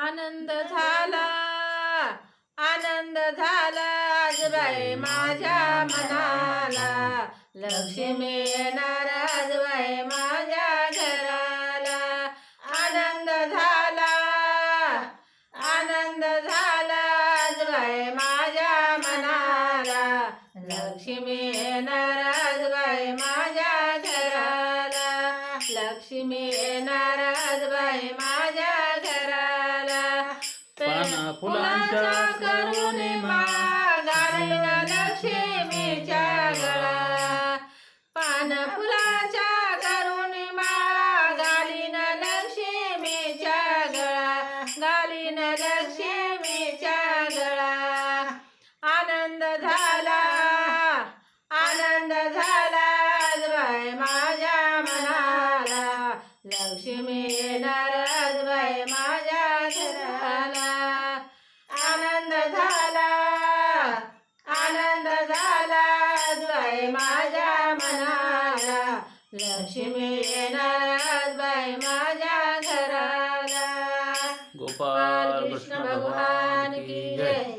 आनंद झाला आनंद झाला आज बाई माझ्या मनाला, लक्ष्मी येणार आज बाई माझ्या घराला. आनंद झाला आज बाई माझ्या मनाला, लक्ष्मी येणार आज बाई माझ्या घराला, लक्ष्मी येणार आज बाई माझ्या घराला. फुलांच्या करून घालीन लक्ष्मीच्या गळा, पान फुलाच्या करून घालीन लक्ष्मीच्या गळा, घालीन लक्ष्मीच्या गळा. आनंद झाला आज बाई माझ्या मनाला, लक्ष्मी येणार आज बाई माझ्या घराला. आनंद झाला आज बाई माझ्या मनाला, लक्ष्मी येणार आज बाई माझ्या घराला. गोपाल कृष्ण भगवान की जय.